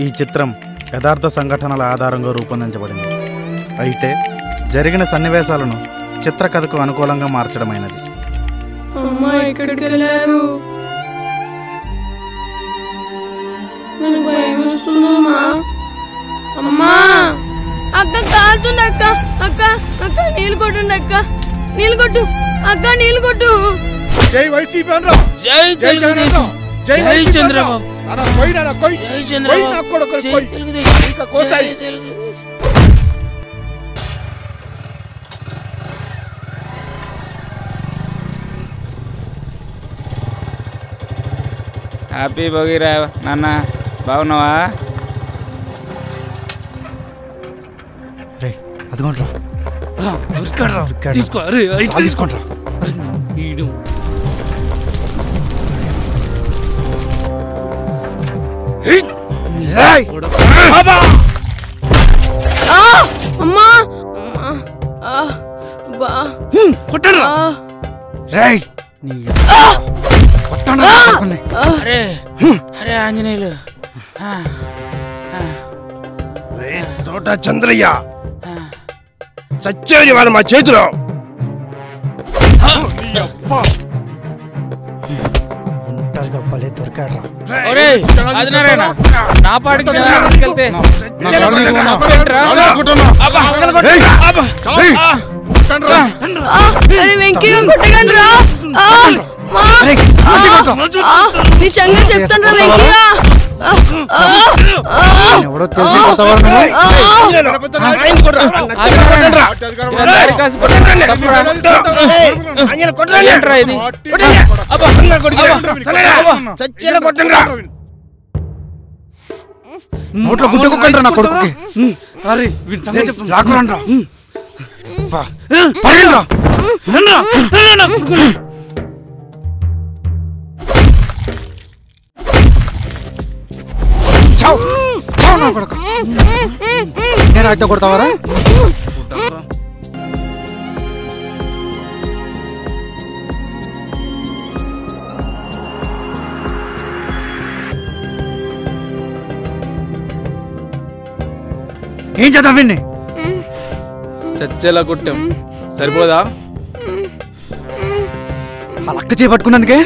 ఈ చిత్రం యథార్థ సంఘటనల ఆధారంగా రూపొందించబడింది. అయితే జరిగిన సన్నివేశాలను చిత్రకథకు అనుకూలంగా మార్చడమైనది. అమ్మా ఎక్కడికి వెళ్ళారు? నాకు భయం వస్తుందమ్మా. అమ్మా అక్క కాలుతుంది అక్క. అక్క అక్క నీళ్ళు కొట్టండి అక్క. నీళ్ళు కొట్టు అక్క, నీళ్ళు కొట్టు. జై వైసీపీ అనరా. జై తెలుగుదేశం. జై చంద్రబాబు. అన్న కొయ్యనా కొయ్. జై చంద్రబాబు. నా కొడుకు కొయ్. ఇంకా కోసాయి. హ్యాపీ భోగిరా నాన్న, బాగున్నావా? రే అదిగోండ్రా తీసుకో. తీసుకోండ్రా. అమ్మా కొట్టరా. అరే అరే ఆంజనేయులు. తోట చంద్రయ్య చచ్చేది వాళ్ళు మా చేతిలో. నా పాటికి వెళ్తే వెంకీగా కొట్టగండి రా. నీ సంగతి చెప్తాను రా వెంకీగా. ఎవడో తెలిసి నోట్లో గుట్టుకోకండి నా కొడుకుకి. రాకురండ్రా. నేను అయితే కొడతావారా? ఏం చేద్దాం విన్ని? చచ్చేలా కొట్టాం, సరిపోదా? ఆ లక్క చేపట్టుకున్నందుకే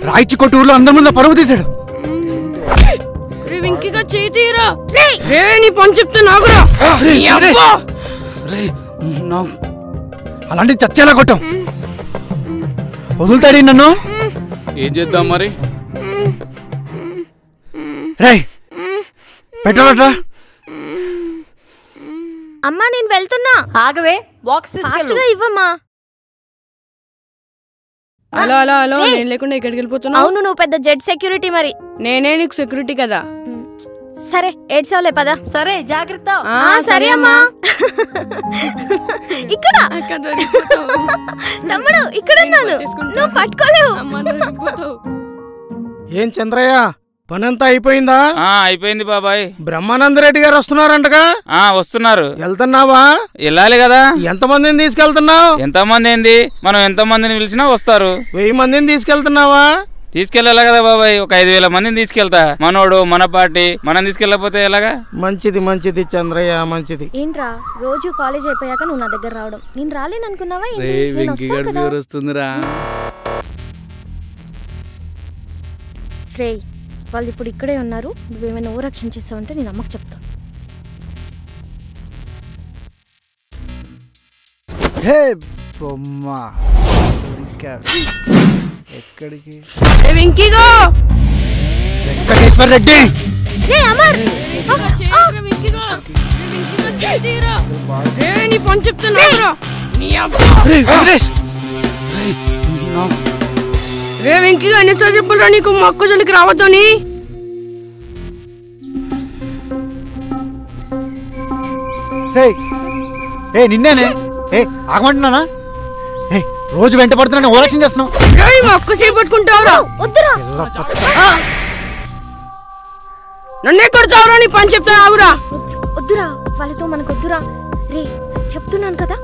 రాయిచి కొట్టు ఊర్లో అందరి ముందు పరువు తీశాడు. వెంకీగా చేయి తీరా. నీ పని చెప్తే నాకురా. అలాంటి చచ్చేలా కొట్టాం. వదులుతాడు నన్ను. ఏం చేద్దాం మరి? రే పెట్రోల్. అమ్మా నేను వెళ్తున్నా. ఆగవే, బాక్స్ ఫాస్ట్గా ఇవ్వమ్మా. హలో హలో హలో, నేను లేకుండా ఎక్కడికి వెళ్ళిపోతున్నా? అవును, నువ్వు పెద్ద జెడ్ సెక్యూరిటీ మరి. నేనే నీకు సెక్యూరిటీ కదా. సరే ఏడ్చావులే పదా. సరే జాగ్రత్త. సరే అమ్మా. ఇక్కడ తమ్ముడు ఇక్కడ ఉన్నాను, నువ్వు పట్టుకోలేవు. ఏం చంద్రయ్య, పనంతా అయిపోయిందా? అయిపోయింది బాబాయ్. బ్రహ్మానందరెడ్డి గారు వస్తున్నారంటగా? వస్తున్నారు. వెళ్తున్నావా? వెళ్ళాలి కదా. ఎంతమందిని తీసుకెళ్తున్నావు? ఎంతమంది ఏంది, మనం ఎంతమందిని పిలిచినా వస్తారు. 1000 మందిని తీసుకెళ్తున్నావా? తీసుకెళ్ళాలి కదా బాబాయ్. ఒక 5000 మందిని తీసుకెళ్తా. మనోడు మన పార్టీ, మనం తీసుకెళ్ళకపోతే ఎలాగా? మంచిది మంచిది చంద్రయ్య, మంచిది. ఏంట్రా రోజు కాలేజ్ అయిపోయాక నువ్వు నా దగ్గర రావడం? నేను రాలేననుకున్నావా? వస్తుందిరా. రే వాళ్ళు ఇప్పుడు ఇక్కడే ఉన్నారు. నువ్వేమైనా ఓవరాక్షన్ చేసావంటే నేను అమ్మకు చెప్తా. ఎక్కడికి? వెంకటేశ్వర్ రెడ్డి. నీ పని చెప్తే నాకురా. రే వెంకీగా ఎన్నిసార్లు చెప్పాలరా నీకు మా అక్క జోలికి రావద్దని? నిన్నేనే ఆగమంటున్నానా? రోజు వెంట పడుతున్నా ఓరక్షణ చేస్తున్నావు. మా అక్క చేపట్టుకుంటావురా? వద్దురా. నన్నే కొడతావురా? నీ పని చెప్తా ఆవురా. వద్దురా, వాళ్ళతో మనకు వద్దురా. రే చెప్తున్నాను కదా.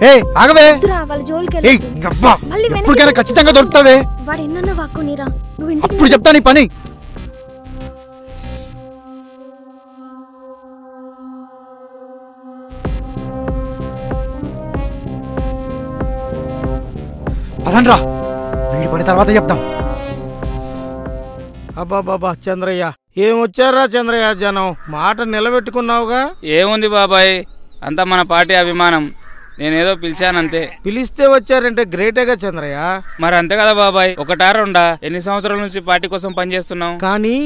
ఏ ఆగవే. వాళ్ళ జోలికి ఏయ్, ఇంకబ్బా, ఎప్పటికైనా ఖచ్చితంగా దొరుకుతావే. వాడు ఎన్న వాక్కునిరా నువ్వు ఇంటికి అప్పుడు చెప్తా నీ పని. పదండ్రా, వీడి పని తర్వాత చెప్తాం. అబ్బాబాబా చంద్రయ్య, ఏమొచ్చారా చంద్రయ్య జనం? మాట నిలబెట్టుకున్నావుగా. ఏముంది బాబాయ్, అంతా మన పార్టీ అభిమానం. నేనేదో పిలిచానంతే. పిలిస్తే వచ్చారంటే గ్రేటేగా చంద్రయ్య. మరి అంతే కదా బాబాయ్, ఒకటా రెండా? ఎన్ని సంవత్సరాల నుంచి పార్టీ కోసం పనిచేస్తున్నాం. కానీ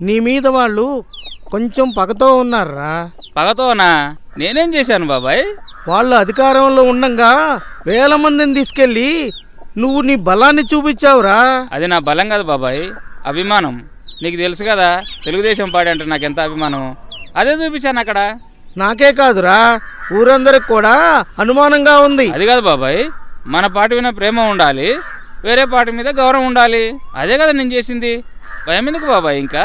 నీ మీద వాళ్ళు కొంచెం పగతో ఉన్నారా. పగతోనా? నేనేం చేశాను బాబాయ్? వాళ్ళు అధికారంలో ఉండంగా వేల మందిని తీసుకెళ్ళి నువ్వు నీ బలాన్ని చూపించావురా. అది నా బలం కదా బాబాయ్, అభిమానం. నీకు తెలుసు కదా తెలుగుదేశం పార్టీ అంటే నాకు ఎంత అభిమానం. అదే చూపించాను అక్కడ. నాకే కాదురా, ఊరందరికి కూడా అనుమానంగా ఉంది. అది కాదు బాబాయ్, మన పార్టీ మీద ప్రేమ ఉండాలి, వేరే పార్టీ మీద గౌరవం ఉండాలి. అదే కదా నేను చేసింది. భయం ఎందుకు బాబాయ్? ఇంకా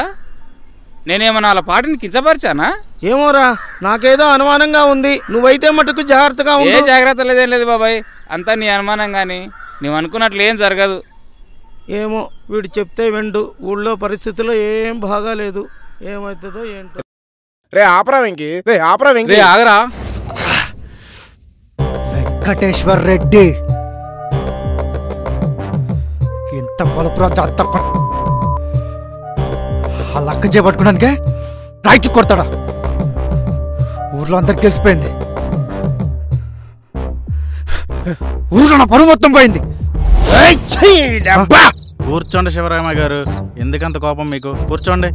నేనేమన్నా వాళ్ళ పార్టీని కించపరిచానా? ఏమోరా, నాకేదో అనుమానంగా ఉంది. నువ్వైతే మటుకు జాగ్రత్తగా ఏ ఉండు. జాగ్రత్త లేదేం లేదు బాబాయ్, అంతా నీ అనుమానం. కానీ నువ్వు అనుకున్నట్లు ఏం జరగదు. ఏమో, వీడు చెప్తే విండు. ఊళ్ళో పరిస్థితుల్లో ఏం బాగాలేదు. ఏమవుతుందో ఏంటో. రే ఆపరా వెంకీ, రే ఆపరా వెంకీ. రే ఆగరా. వెంకటేశ్వర్ రెడ్డి ఎంత బలపురా జాత ఆ లక్క చేపట్టుకున్నానికే రైట్ కొడతాడా? ఊర్లో అందరికి తెలిసిపోయింది. ఊర్లో నా పరువు మొత్తం పోయింది. కూర్చోండి శివరామ గారు, ఎందుకంత కోపం మీకు? కూర్చోండి.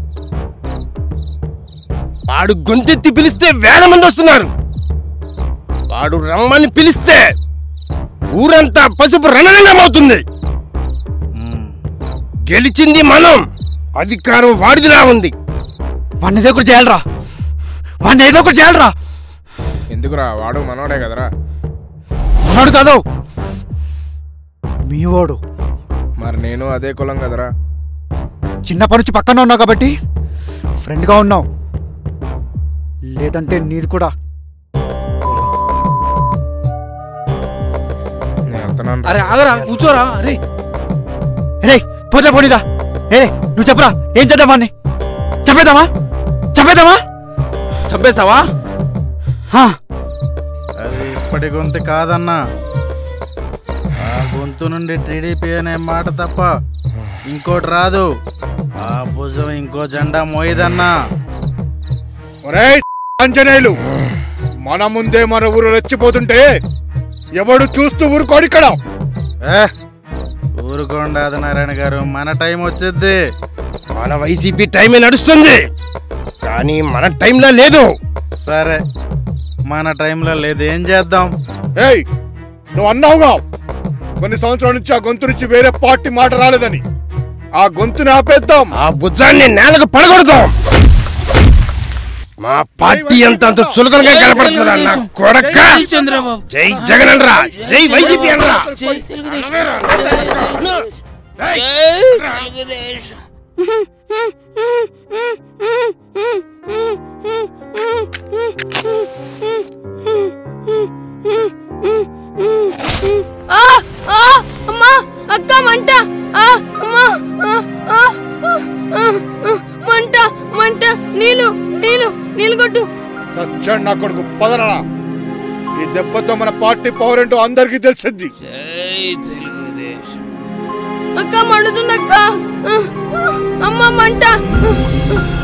వాడు గొంతెత్తి పిలిస్తే వేల మంది వస్తున్నారు. వాడు రమ్మని పిలిస్తే ఊరంతా పసుపు రణరంగమవుతుంది. గెలిచింది మనం, అధికారం వాడిదిలా ఉంది. వాడిని ఏదో ఒకటి చేయాలరా, వాడిని ఏదో ఒకటి చేయాలరా. ఎందుకురా, వాడు మనోడే కదరా. మనోడు కాదు, మీ వాడు. మరి నేను అదే కులం కదరా. చిన్నప్పటి నుంచి పక్కన ఉన్నావు కాబట్టి ఫ్రెండ్గా ఉన్నావు, లేదంటే నీది కూడా. అరే ఆగరా, కూర్చోరా. అరే రే పోతే పోనీరా. నువ్వు చెప్పరా, ఏం చేద్దాం? వాడిని చంపేద్దామా? చంపేద్దామా? చంపేస్తావా? అది ఇప్పటి గొంతు కాదన్నా. ఆ గొంతు నుండి టీడీపీ అనే మాట తప్ప ఇంకోటి రాదు. ఆ భుజం ఇంకో జెండా మోయదన్నా. ఆంజనేయులు, మన ముందే మన ఊరు రెచ్చిపోతుంటే ఎవడు చూస్తూ ఊరుకోడు ఇక్కడ. ఊరుకోండి ఆదినారాయణ గారు, మన టైం వచ్చేద్ది. మన వైసీపీ టైమే నడుస్తుంది, కానీ మన టైంలో లేదు. సరే, మన టైంలో లేదు, ఏం చేద్దాం? ఏయ్, నువ్వు అన్నావుగా కొన్ని సంవత్సరాల నుంచి ఆ గొంతు నుంచి వేరే పార్టీ మాట రాలేదని. ఆ గొంతుని ఆపేద్దాం, ఆ భుజాన్ని నేలకు పడగొడతాం. మా పార్టీ అంత చులకనగా కనపడుతుందా నా కొడక? జై జగన్ అనరా, జై వైసీపీ అనరా. అమ్మా, అక్క మంట, మంట మంట, నీళ్ళు నీళ్ళు నీళ్ళు కొట్టు. సచ్చండి నా కొడుకు, పదరా. ఈ దెబ్బతో మన పార్టీ పవర్ ఏంటో అందరికీ తెలిసింది. అక్క మండుతుంది అక్క. అమ్మ మంట,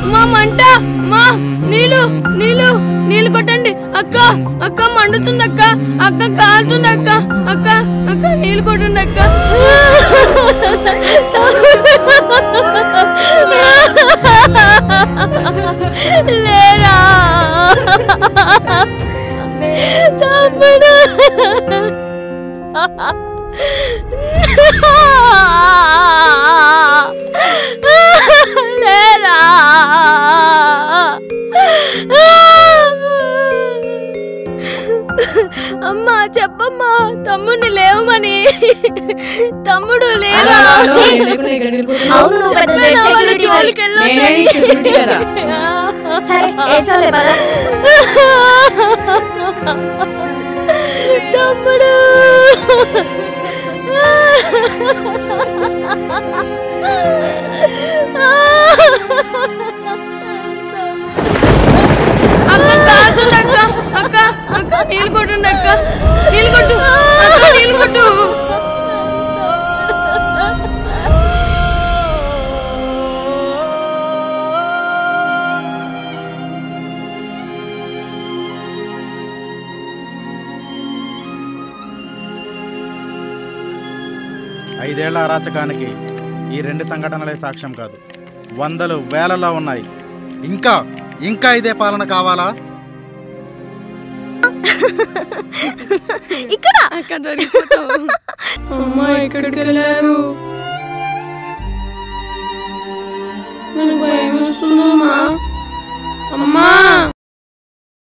అమ్మ మంట, అమ్మా నీళ్ళు నీళ్ళు నీళ్ళు కొట్టండి అక్క. అక్క మండుతుంది అక్క, అక్క కాలుతుంది అక్క. అక్క అక్క నీళ్ళు కొట్టండి అక్క. లేరా తమ్ముడు, లేరా. అమ్మా చెప్పమ్మా, తమ్ముడిని లేవమని. తమ్ముడు లేరా? తమ్ముడు అక్క కాల్చుంది అక్క అక్క అక్క నీళ్ళు కొట్టండి అక్క నీళ్ళు కొట్టు అక్క నీళ్ళు కొట్టు. ఐదేళ్ల అరాచకానికి ఈ 2 సంఘటనలే సాక్ష్యం కాదు, వందలు వేలలో ఉన్నాయి. ఇంకా ఇంకా ఇదే పాలన కావాలా? ఇక్కడ అక్క దొరికిపోతావు. అమ్మా ఎక్కడికి వెళ్ళారు? నాకు భయం వస్తుందమ్మా. అమ్మా